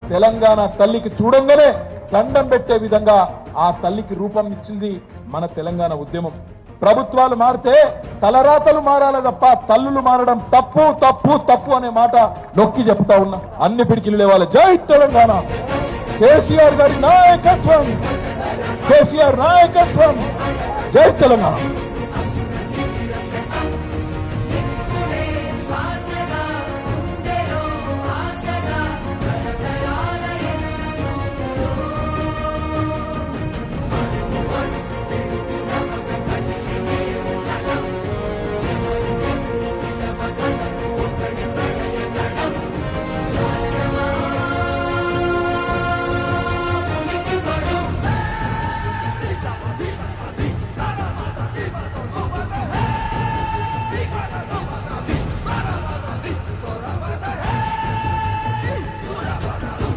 తెలంగాణ తల్లికి చూడంగానే దండం పెట్టే విధంగా ఆ తల్లికి రూపం ఇచ్చింది మన తెలంగాణ ఉద్యమం. ప్రభుత్వాలు మారితే తలరాతలు మారాలి తప్ప తల్లులు మారడం తప్పు తప్పు తప్పు అనే మాట నొక్కి చెప్తా ఉన్నా. అన్ని పిడికిలు లేవాలి. జై తెలంగాణ. కేసీఆర్ గారి నాయకత్వం, కేసీఆర్ నాయకత్వం. జై తెలంగాణ.